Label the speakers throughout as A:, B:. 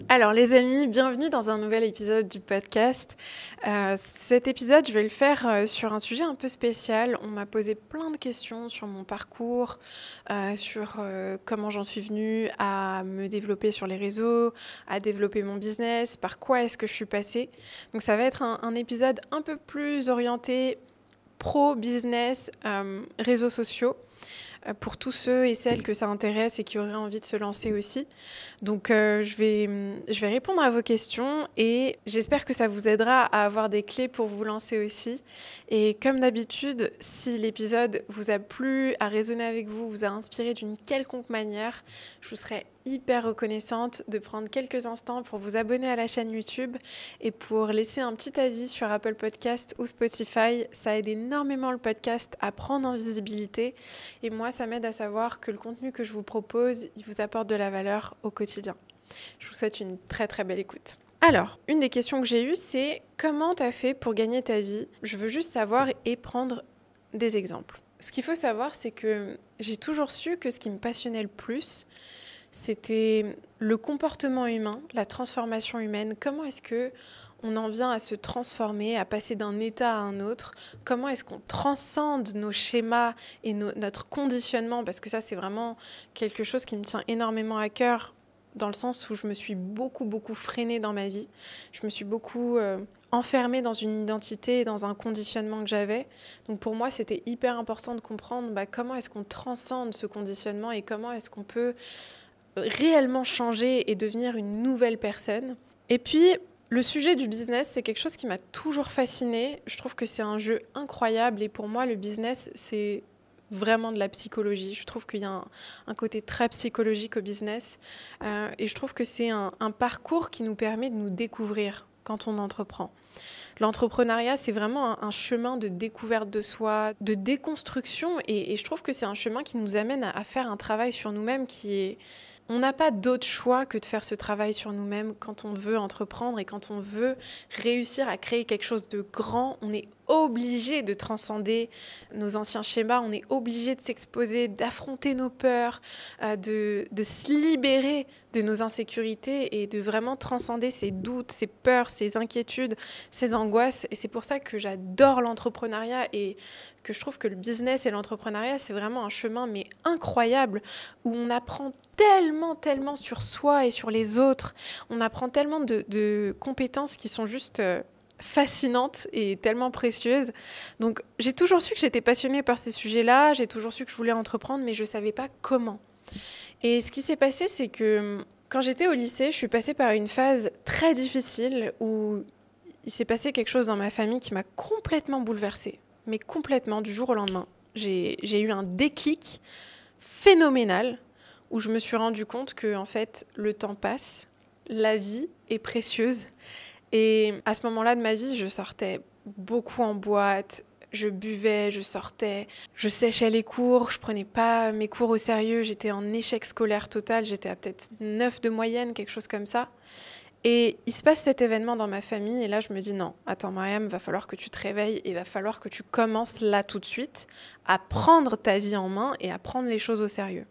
A: Alors les amis, bienvenue dans un nouvel épisode du podcast. Cet épisode, je vais le faire sur un sujet un peu spécial. On m'a posé plein de questions sur mon parcours, sur comment j'en suis venue à me développer sur les réseaux, à développer mon business, par quoi est-ce que je suis passée. Donc ça va être un épisode un peu plus orienté pro-business, réseaux sociaux, pour tous ceux et celles que ça intéresse et qui auraient envie de se lancer aussi. Donc je vais répondre à vos questions et j'espère que ça vous aidera à avoir des clés pour vous lancer aussi. Et comme d'habitude, si l'épisode vous a plu, a résonné avec vous, vous a inspiré d'une quelconque manière, je vous serais hyper reconnaissante de prendre quelques instants pour vous abonner à la chaîne YouTube et pour laisser un petit avis sur Apple Podcast ou Spotify. Ça aide énormément le podcast à prendre en visibilité et moi, ça m'aide à savoir que le contenu que je vous propose, il vous apporte de la valeur au quotidien. Je vous souhaite une très très belle écoute. Alors, une des questions que j'ai eues, c'est comment t'as fait pour gagner ta vie ? Je veux juste savoir et prendre des exemples. Ce qu'il faut savoir, c'est que j'ai toujours su que ce qui me passionnait le plus, c'était le comportement humain, la transformation humaine. Comment est-ce que on en vient à se transformer, à passer d'un état à un autre? Comment est-ce qu'on transcende nos schémas et notre conditionnement? Parce que ça, c'est vraiment quelque chose qui me tient énormément à cœur, dans le sens où je me suis beaucoup freinée dans ma vie. Je me suis beaucoup enfermée dans une identité et dans un conditionnement que j'avais. Donc pour moi, c'était hyper important de comprendre comment est-ce qu'on transcende ce conditionnement et comment est-ce qu'on peut réellement changer et devenir une nouvelle personne. Et puis, le sujet du business, c'est quelque chose qui m'a toujours fascinée. Je trouve que c'est un jeu incroyable et pour moi, le business, c'est vraiment de la psychologie. Je trouve qu'il y a un côté très psychologique au business et je trouve que c'est un parcours qui nous permet de nous découvrir quand on entreprend. L'entrepreneuriat, c'est vraiment un chemin de découverte de soi, de déconstruction et je trouve que c'est un chemin qui nous amène à faire un travail sur nous-mêmes qui est... On n'a pas d'autre choix que de faire ce travail sur nous-mêmes quand on veut entreprendre et quand on veut réussir à créer quelque chose de grand. On est obligé de transcender nos anciens schémas, on est obligé de s'exposer, d'affronter nos peurs, de se libérer de nos insécurités et de vraiment transcender ces doutes, ces peurs, ces inquiétudes, ces angoisses. Et c'est pour ça que j'adore l'entrepreneuriat et que je trouve que le business et l'entrepreneuriat, c'est vraiment un chemin mais incroyable où on apprend tellement sur soi et sur les autres. On apprend tellement de compétences qui sont juste fascinantes et tellement précieuses. Donc j'ai toujours su que j'étais passionnée par ces sujets-là, j'ai toujours su que je voulais entreprendre, mais je ne savais pas comment. Et ce qui s'est passé, c'est que quand j'étais au lycée, je suis passée par une phase très difficile où il s'est passé quelque chose dans ma famille qui m'a complètement bouleversée. Mais complètement, du jour au lendemain. J'ai eu un déclic phénoménal où je me suis rendu compte que en fait, le temps passe, la vie est précieuse. Et à ce moment-là de ma vie, je sortais beaucoup en boîte, je buvais, je sortais, je séchais les cours, je prenais pas mes cours au sérieux, j'étais en échec scolaire total, j'étais à peut-être 9 de moyenne, quelque chose comme ça. Et il se passe cet événement dans ma famille et là je me dis non, attends Mariam, va falloir que tu te réveilles et va falloir que tu commences là tout de suite à prendre ta vie en main et à prendre les choses au sérieux.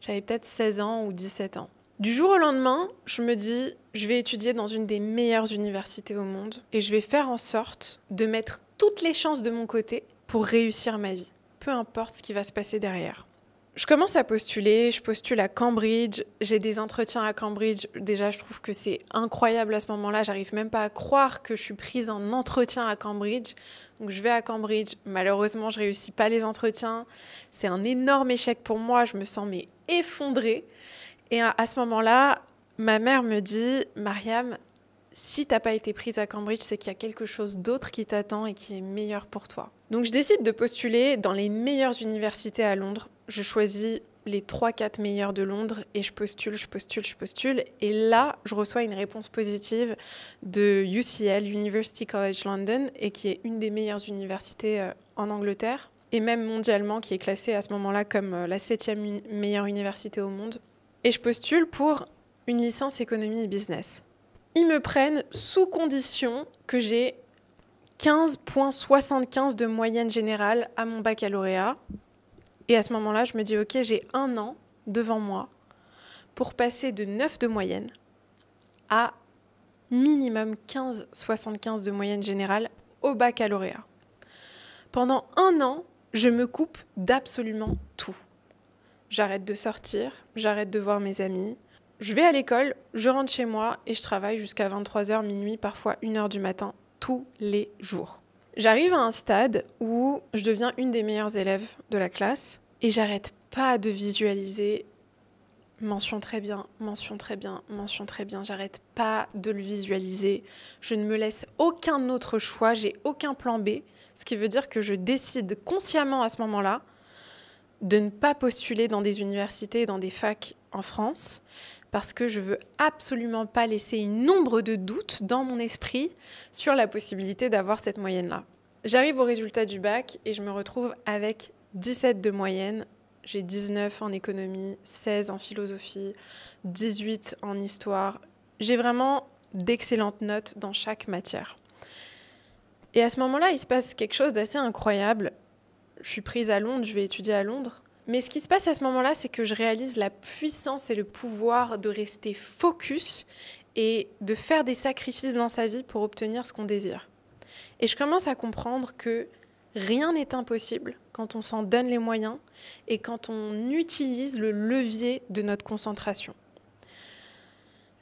A: J'avais peut-être 16 ans ou 17 ans. Du jour au lendemain, je me dis, je vais étudier dans une des meilleures universités au monde et je vais faire en sorte de mettre toutes les chances de mon côté pour réussir ma vie, peu importe ce qui va se passer derrière. Je commence à postuler, je postule à Cambridge, j'ai des entretiens à Cambridge. Déjà, je trouve que c'est incroyable à ce moment-là, j'arrive même pas à croire que je suis prise en entretien à Cambridge. Donc je vais à Cambridge, malheureusement, je réussis pas les entretiens. C'est un énorme échec pour moi, je me sens mais effondrée. Et à ce moment-là, ma mère me dit « Mariam, si t'as pas été prise à Cambridge, c'est qu'il y a quelque chose d'autre qui t'attend et qui est meilleur pour toi. » Donc je décide de postuler dans les meilleures universités à Londres. Je choisis les 3-4 meilleures de Londres et je postule. Et là, je reçois une réponse positive de UCL, University College London, et qui est une des meilleures universités en Angleterre, et même mondialement, qui est classée à ce moment-là comme la 7e meilleure université au monde. Et je postule pour une licence économie et business. Ils me prennent sous condition que j'ai 15,75 de moyenne générale à mon baccalauréat. Et à ce moment-là, je me dis, ok, j'ai 1 an devant moi pour passer de 9 de moyenne à minimum 15,75 de moyenne générale au baccalauréat. Pendant 1 an, je me coupe d'absolument tout. J'arrête de sortir, j'arrête de voir mes amis. Je vais à l'école, je rentre chez moi et je travaille jusqu'à 23h, minuit, parfois 1h du matin, tous les jours. J'arrive à un stade où je deviens une des meilleures élèves de la classe et j'arrête pas de visualiser mention très bien, mention très bien, mention très bien. J'arrête pas de le visualiser. Je ne me laisse aucun autre choix, j'ai aucun plan B, ce qui veut dire que je décide consciemment à ce moment-là de ne pas postuler dans des universités et dans des facs en France parce que je veux absolument pas laisser une ombre de doute dans mon esprit sur la possibilité d'avoir cette moyenne-là. J'arrive au résultat du bac et je me retrouve avec 17 de moyenne. J'ai 19 en économie, 16 en philosophie, 18 en histoire. J'ai vraiment d'excellentes notes dans chaque matière. Et à ce moment-là, il se passe quelque chose d'assez incroyable. Je suis prise à Londres, je vais étudier à Londres. Mais ce qui se passe à ce moment-là, c'est que je réalise la puissance et le pouvoir de rester focus et de faire des sacrifices dans sa vie pour obtenir ce qu'on désire. Et je commence à comprendre que rien n'est impossible quand on s'en donne les moyens et quand on utilise le levier de notre concentration.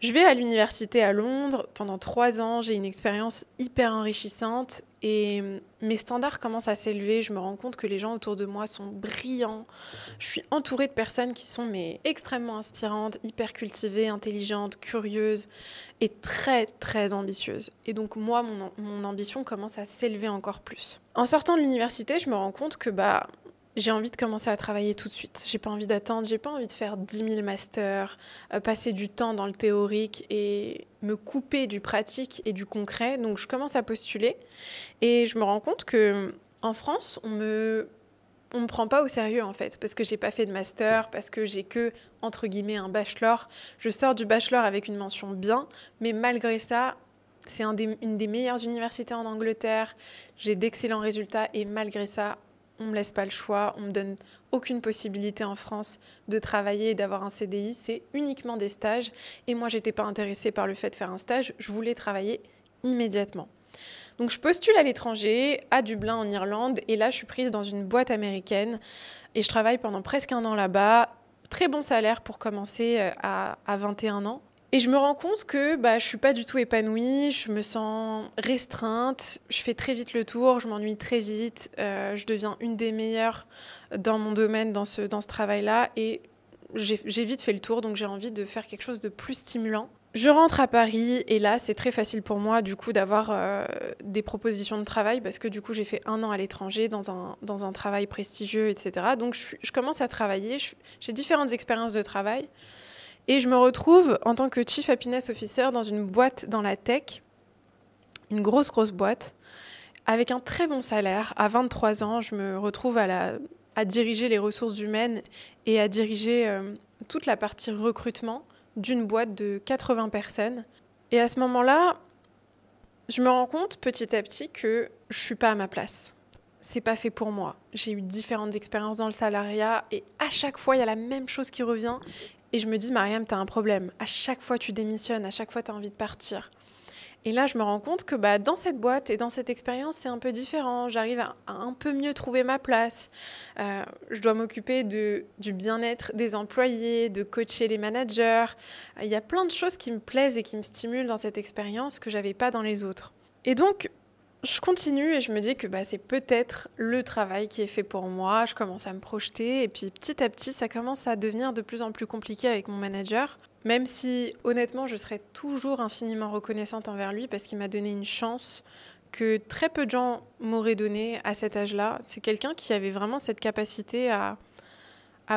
A: Je vais à l'université à Londres pendant 3 ans, j'ai une expérience hyper enrichissante et mes standards commencent à s'élever. Je me rends compte que les gens autour de moi sont brillants. Je suis entourée de personnes qui sont extrêmement inspirantes, hyper cultivées, intelligentes, curieuses et très très ambitieuses. Et donc moi, mon ambition commence à s'élever encore plus. En sortant de l'université, je me rends compte que j'ai envie de commencer à travailler tout de suite. J'ai pas envie d'attendre, j'ai pas envie de faire 10 000 masters, passer du temps dans le théorique et me couper du pratique et du concret. Donc je commence à postuler et je me rends compte que en France, on me prend pas au sérieux en fait, parce que j'ai pas fait de master, parce que j'ai que entre guillemets un bachelor. Je sors du bachelor avec une mention bien, mais malgré ça, c'est une des meilleures universités en Angleterre. J'ai d'excellents résultats et malgré ça, on ne me laisse pas le choix, on ne me donne aucune possibilité en France de travailler et d'avoir un CDI, c'est uniquement des stages. Et moi, je n'étais pas intéressée par le fait de faire un stage, je voulais travailler immédiatement. Donc je postule à l'étranger, à Dublin en Irlande, et là je suis prise dans une boîte américaine et je travaille pendant presque 1 an là-bas. Très bon salaire pour commencer à 21 ans. Et je me rends compte que je ne suis pas du tout épanouie, je me sens restreinte, je fais très vite le tour, je m'ennuie très vite, je deviens une des meilleures dans mon domaine, dans ce travail-là, et j'ai vite fait le tour, donc j'ai envie de faire quelque chose de plus stimulant. Je rentre à Paris, et là, c'est très facile pour moi, du coup, d'avoir des propositions de travail, parce que du coup, j'ai fait 1 an à l'étranger, dans un travail prestigieux, etc. Donc, je commence à travailler, j'ai différentes expériences de travail. Et je me retrouve en tant que Chief Happiness Officer dans une boîte dans la tech, une grosse boîte, avec un très bon salaire. À 23 ans, je me retrouve à diriger les ressources humaines et à diriger toute la partie recrutement d'une boîte de 80 personnes. Et à ce moment-là, je me rends compte petit à petit que je ne suis pas à ma place. C'est pas fait pour moi. J'ai eu différentes expériences dans le salariat et à chaque fois, il y a la même chose qui revient. Et je me dis, Mariam, t'as un problème. À chaque fois, tu démissionnes. À chaque fois, t'as envie de partir. Et là, je me rends compte que dans cette boîte et dans cette expérience, c'est un peu différent. J'arrive à un peu mieux trouver ma place. Je dois m'occuper du bien-être des employés, de coacher les managers. Il y a plein de choses qui me plaisent et qui me stimulent dans cette expérience que j'avais pas dans les autres. Et donc, je continue et je me dis que c'est peut-être le travail qui est fait pour moi. Je commence à me projeter et puis petit à petit, ça commence à devenir de plus en plus compliqué avec mon manager. Même si, honnêtement, je serai toujours infiniment reconnaissante envers lui parce qu'il m'a donné une chance que très peu de gens m'auraient donnée à cet âge-là. C'est quelqu'un qui avait vraiment cette capacité à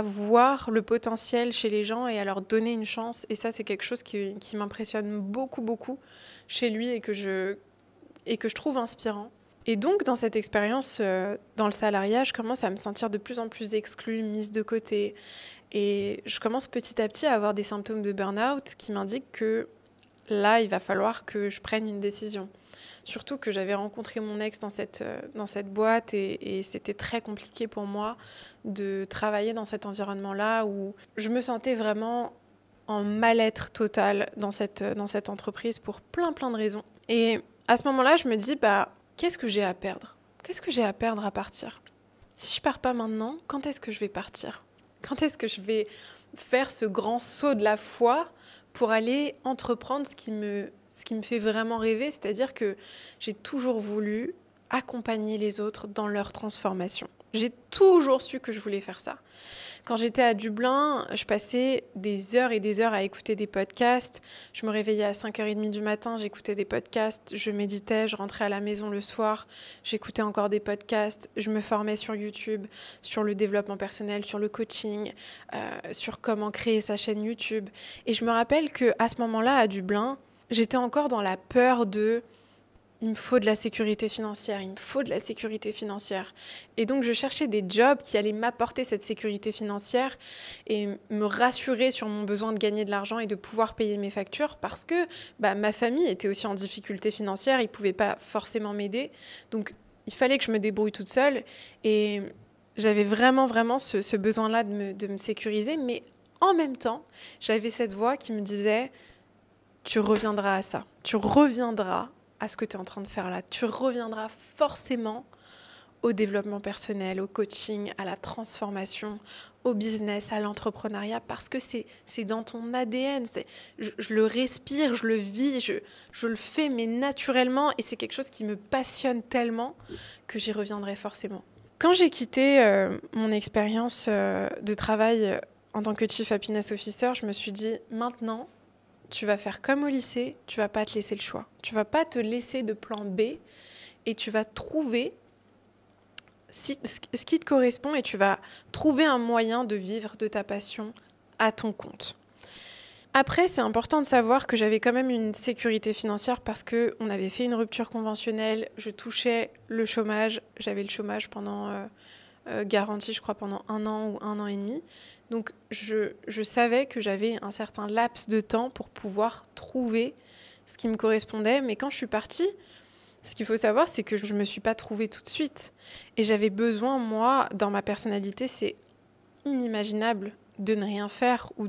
A: voir le potentiel chez les gens et à leur donner une chance. Et ça, c'est quelque chose qui m'impressionne beaucoup chez lui et que je trouve inspirant. Et donc, dans cette expérience, dans le salariat, je commence à me sentir de plus en plus exclue, mise de côté. Et je commence petit à petit à avoir des symptômes de burn-out qui m'indiquent que là, il va falloir que je prenne une décision. Surtout que j'avais rencontré mon ex dans cette boîte et c'était très compliqué pour moi de travailler dans cet environnement-là où je me sentais vraiment en mal-être total dans cette entreprise pour plein de raisons. Et à ce moment-là, je me dis, qu'est-ce que j'ai à perdre ? Qu'est-ce que j'ai à perdre à partir ? Si je pars pas maintenant, quand est-ce que je vais partir ? Quand est-ce que je vais faire ce grand saut de la foi pour aller entreprendre ce qui me fait vraiment rêver ? C'est-à-dire que j'ai toujours voulu accompagner les autres dans leur transformation. J'ai toujours su que je voulais faire ça. Quand j'étais à Dublin, je passais des heures et des heures à écouter des podcasts. Je me réveillais à 5h30 du matin, j'écoutais des podcasts, je méditais, je rentrais à la maison le soir, j'écoutais encore des podcasts, je me formais sur YouTube, sur le développement personnel, sur le coaching, sur comment créer sa chaîne YouTube. Et je me rappelle qu'à ce moment-là, à Dublin, j'étais encore dans la peur de il me faut de la sécurité financière, il me faut de la sécurité financière. Et donc, je cherchais des jobs qui allaient m'apporter cette sécurité financière et me rassurer sur mon besoin de gagner de l'argent et de pouvoir payer mes factures parce que ma famille était aussi en difficulté financière, ils ne pouvaient pas forcément m'aider. Donc, il fallait que je me débrouille toute seule et j'avais vraiment ce besoin-là de me sécuriser. Mais en même temps, j'avais cette voix qui me disait « Tu reviendras à ça, tu reviendras à ce que tu es en train de faire là. Tu reviendras forcément au développement personnel, au coaching, à la transformation, au business, à l'entrepreneuriat, parce que c'est dans ton ADN. Je le respire, je le vis, je le fais, mais naturellement, et c'est quelque chose qui me passionne tellement que j'y reviendrai forcément. Quand j'ai quitté mon expérience de travail en tant que Chief Happiness Officer, je me suis dit, maintenant, tu vas faire comme au lycée, tu vas pas te laisser le choix. Tu vas pas te laisser de plan B et tu vas trouver ce qui te correspond et tu vas trouver un moyen de vivre de ta passion à ton compte. Après, c'est important de savoir que j'avais quand même une sécurité financière parce qu'on avait fait une rupture conventionnelle, je touchais le chômage, j'avais le chômage pendant garanti, je crois, pendant 1 an ou 1 an et demi. Donc, je savais que j'avais un certain laps de temps pour pouvoir trouver ce qui me correspondait. Mais quand je suis partie, ce qu'il faut savoir, c'est que je ne me suis pas trouvée tout de suite. Et j'avais besoin, moi, dans ma personnalité, c'est inimaginable de ne rien faire ou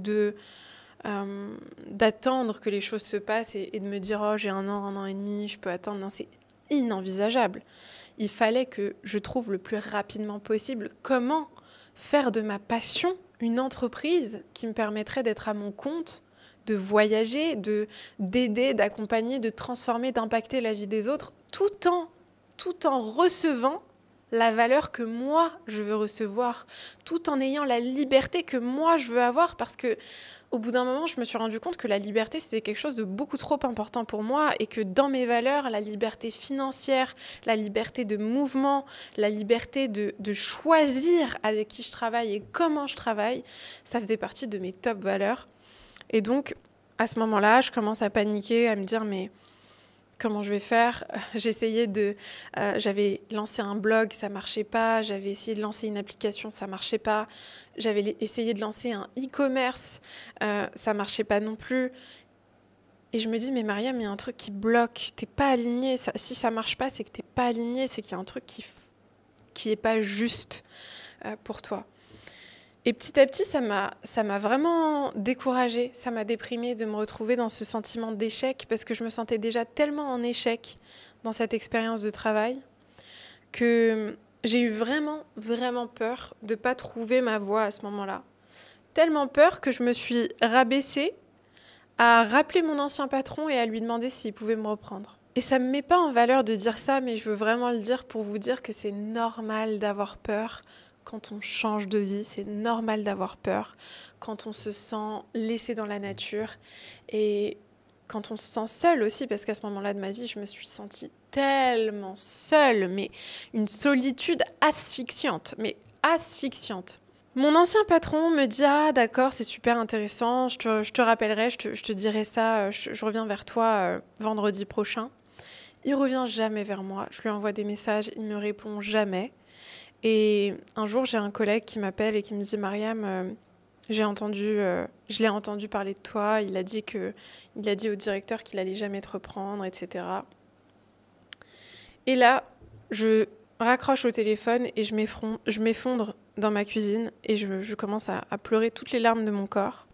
A: d'attendre que les choses se passent et de me dire « Oh, j'ai 1 an et demi, je peux attendre ». Non, c'est inenvisageable. Il fallait que je trouve le plus rapidement possible comment faire de ma passion une entreprise qui me permettrait d'être à mon compte, de voyager, d'aider, d'accompagner, de transformer, d'impacter la vie des autres, tout en recevant la valeur que moi, je veux recevoir, tout en ayant la liberté que moi, je veux avoir, parce que au bout d'un moment, je me suis rendu compte que la liberté, c'était quelque chose de beaucoup trop important pour moi et que dans mes valeurs, la liberté financière, la liberté de mouvement, la liberté de choisir avec qui je travaille et comment je travaille, ça faisait partie de mes top valeurs. Et donc, à ce moment-là, je commence à paniquer, à me dire, mais comment je vais faire ? J'avais lancé un blog, ça marchait pas. J'avais essayé de lancer une application, ça marchait pas. J'avais essayé de lancer un e-commerce, ça marchait pas non plus. Et je me dis, mais Mariam, il y a un truc qui bloque. T'es pas alignée. Si ça marche pas, c'est que t'es pas alignée. C'est qu'il y a un truc qui est pas juste pour toi. Et petit à petit, ça m'a vraiment découragée, ça m'a déprimée de me retrouver dans ce sentiment d'échec parce que je me sentais déjà tellement en échec dans cette expérience de travail que j'ai eu vraiment peur de ne pas trouver ma voie à ce moment-là. Tellement peur que je me suis rabaissée à rappeler mon ancien patron et à lui demander s'il pouvait me reprendre. Et ça ne me met pas en valeur de dire ça, mais je veux vraiment le dire pour vous dire que c'est normal d'avoir peur. Quand on change de vie, c'est normal d'avoir peur. Quand on se sent laissé dans la nature et quand on se sent seul aussi, parce qu'à ce moment-là de ma vie, je me suis sentie tellement seule, mais une solitude asphyxiante, Mon ancien patron me dit « Ah d'accord, c'est super intéressant, je te rappellerai, je te dirai ça, je reviens vers toi vendredi prochain. » Il revient jamais vers moi, je lui envoie des messages, il me répond jamais. Et un jour, j'ai un collègue qui m'appelle et qui me dit « Mariam, je l'ai entendu parler de toi, il a dit au directeur qu'il allait jamais te reprendre, etc. » Et là, je raccroche au téléphone et je m'effondre dans ma cuisine et je commence à pleurer toutes les larmes de mon corps.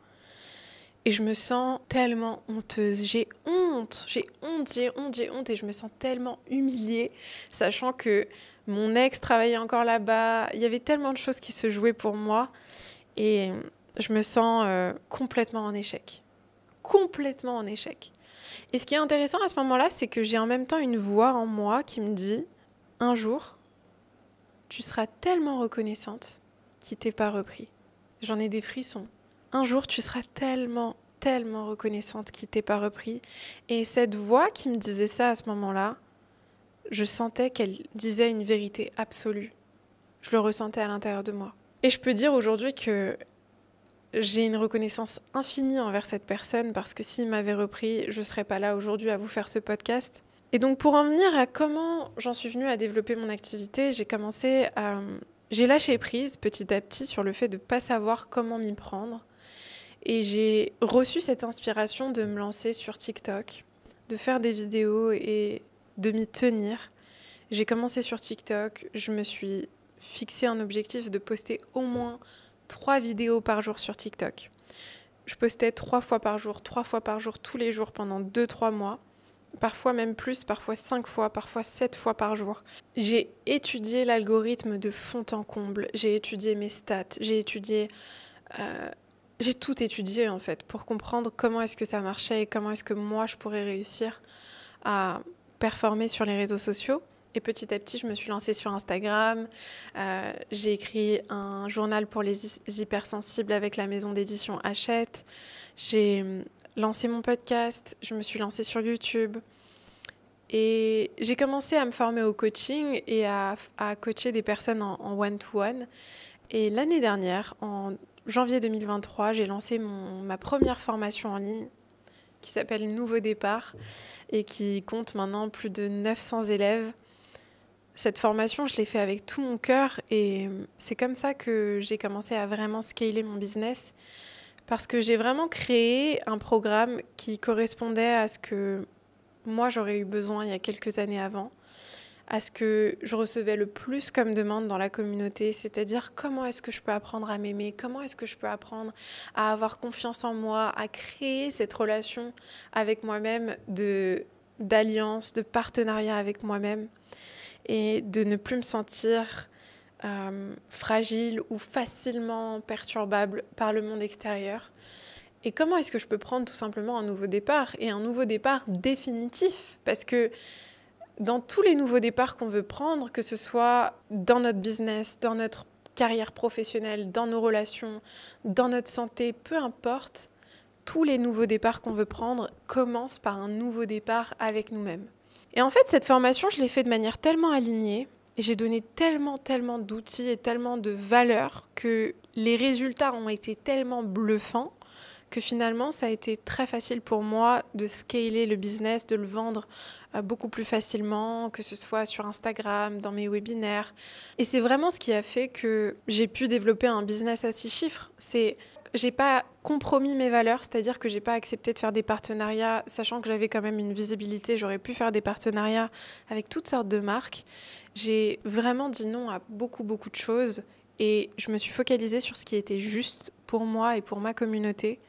A: Et je me sens tellement honteuse. J'ai honte et je me sens tellement humiliée, sachant que mon ex travaillait encore là-bas. Il y avait tellement de choses qui se jouaient pour moi et je me sens complètement en échec. Complètement en échec. Et ce qui est intéressant à ce moment-là, c'est que j'ai en même temps une voix en moi qui me dit « Un jour, tu seras tellement reconnaissante qu'il t'ait pas repris. » J'en ai des frissons. Un jour, tu seras tellement reconnaissante qu'il t'ait pas repris. Et cette voix qui me disait ça à ce moment-là, je sentais qu'elle disait une vérité absolue. Je le ressentais à l'intérieur de moi. Et je peux dire aujourd'hui que j'ai une reconnaissance infinie envers cette personne parce que s'il m'avait repris, je ne serais pas là aujourd'hui à vous faire ce podcast. Et donc pour en venir à comment j'en suis venue à développer mon activité, j'ai lâché prise petit à petit sur le fait de ne pas savoir comment m'y prendre. Et j'ai reçu cette inspiration de me lancer sur TikTok, de faire des vidéos et de m'y tenir. J'ai commencé sur TikTok, je me suis fixé un objectif de poster au moins 3 vidéos par jour sur TikTok. Je postais 3 fois par jour, tous les jours pendant 2-3 mois. Parfois même plus, parfois 5 fois, parfois 7 fois par jour. J'ai étudié l'algorithme de fond en comble, j'ai étudié mes stats, j'ai tout étudié en fait pour comprendre comment est-ce que ça marchait et comment est-ce que moi je pourrais réussir à performer sur les réseaux sociaux. Et petit à petit, je me suis lancée sur Instagram. J'ai écrit un journal pour les hypersensibles avec la maison d'édition Hachette. J'ai lancé mon podcast. Je me suis lancée sur YouTube. Et j'ai commencé à me former au coaching et à coacher des personnes en one-to-one. Et l'année dernière, en janvier 2023, j'ai lancé ma première formation en ligne qui s'appelle Nouveau Départ et qui compte maintenant plus de 900 élèves. Cette formation, je l'ai fait avec tout mon cœur et c'est comme ça que j'ai commencé à vraiment scaler mon business parce que j'ai vraiment créé un programme qui correspondait à ce que moi j'aurais eu besoin il y a quelques années avant, à ce que je recevais le plus comme demande dans la communauté, c'est-à-dire comment est-ce que je peux apprendre à m'aimer, comment est-ce que je peux apprendre à avoir confiance en moi, à créer cette relation avec moi-même d'alliance, de partenariat avec moi-même. Et de ne plus me sentir fragile ou facilement perturbable par le monde extérieur. Et comment est-ce que je peux prendre tout simplement un nouveau départ et un nouveau départ définitif ? Parce que dans tous les nouveaux départs qu'on veut prendre, que ce soit dans notre business, dans notre carrière professionnelle, dans nos relations, dans notre santé, peu importe, tous les nouveaux départs qu'on veut prendre commencent par un nouveau départ avec nous-mêmes. Et en fait, cette formation, je l'ai fait de manière tellement alignée et j'ai donné tellement d'outils et tellement de valeurs que les résultats ont été tellement bluffants que finalement, ça a été très facile pour moi de scaler le business, de le vendre beaucoup plus facilement, que ce soit sur Instagram, dans mes webinaires. Et c'est vraiment ce qui a fait que j'ai pu développer un business à 6 chiffres. J'ai pas compromis mes valeurs, c'est-à-dire que j'ai pas accepté de faire des partenariats, sachant que j'avais quand même une visibilité, j'aurais pu faire des partenariats avec toutes sortes de marques. J'ai vraiment dit non à beaucoup de choses et je me suis focalisée sur ce qui était juste pour moi et pour ma communauté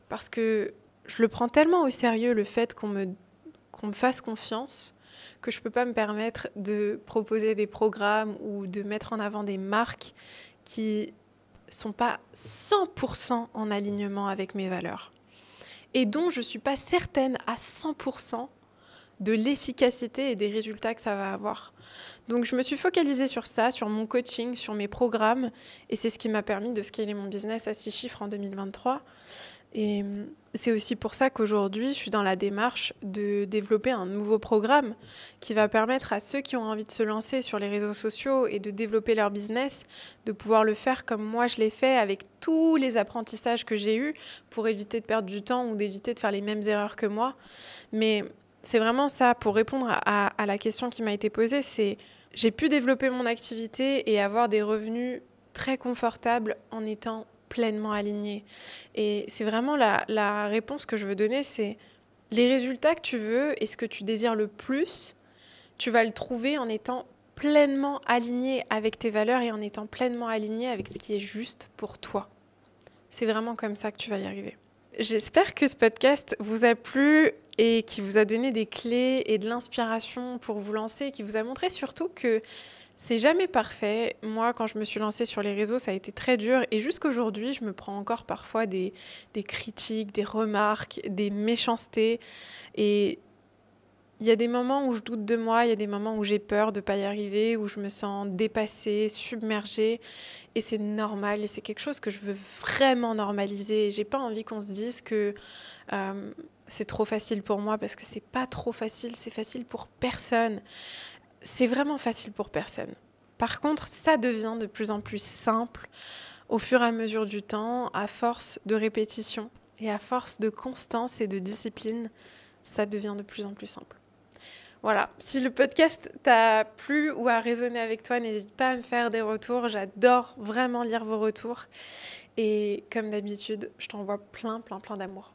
A: parce que je le prends tellement au sérieux le fait qu'on me fasse confiance que je peux pas me permettre de proposer des programmes ou de mettre en avant des marques qui sont pas 100% en alignement avec mes valeurs et dont je suis pas certaine à 100% de l'efficacité et des résultats que ça va avoir. Donc je me suis focalisée sur ça, sur mon coaching, sur mes programmes et c'est ce qui m'a permis de scaler mon business à 6 chiffres en 2023. Et c'est aussi pour ça qu'aujourd'hui, je suis dans la démarche de développer un nouveau programme qui va permettre à ceux qui ont envie de se lancer sur les réseaux sociaux et de développer leur business, de pouvoir le faire comme moi je l'ai fait avec tous les apprentissages que j'ai eus pour éviter de perdre du temps ou d'éviter de faire les mêmes erreurs que moi. Mais c'est vraiment ça, pour répondre à la question qui m'a été posée, c'est j'ai pu développer mon activité et avoir des revenus très confortables en étant pleinement alignée. Et c'est vraiment la réponse que je veux donner, c'est les résultats que tu veux et ce que tu désires le plus, tu vas le trouver en étant pleinement aligné avec tes valeurs et en étant pleinement aligné avec ce qui est juste pour toi. C'est vraiment comme ça que tu vas y arriver. J'espère que ce podcast vous a plu et qui vous a donné des clés et de l'inspiration pour vous lancer, et qui vous a montré surtout que c'est jamais parfait. Moi, quand je me suis lancée sur les réseaux, ça a été très dur et jusqu'aujourd'hui, je me prends encore parfois des critiques, des remarques, des méchancetés. Et il y a des moments où je doute de moi, il y a des moments où j'ai peur de ne pas y arriver, où je me sens dépassée, submergée. Et c'est normal et c'est quelque chose que je veux vraiment normaliser. J'ai pas envie qu'on se dise que euh, c'est trop facile pour moi parce que c'est pas trop facile, c'est facile pour personne. C'est vraiment facile pour personne. Par contre, ça devient de plus en plus simple au fur et à mesure du temps, à force de répétition et à force de constance et de discipline, ça devient de plus en plus simple. Voilà, si le podcast t'a plu ou a résonné avec toi, n'hésite pas à me faire des retours. J'adore vraiment lire vos retours. Et comme d'habitude, je t'envoie plein, plein, plein d'amour.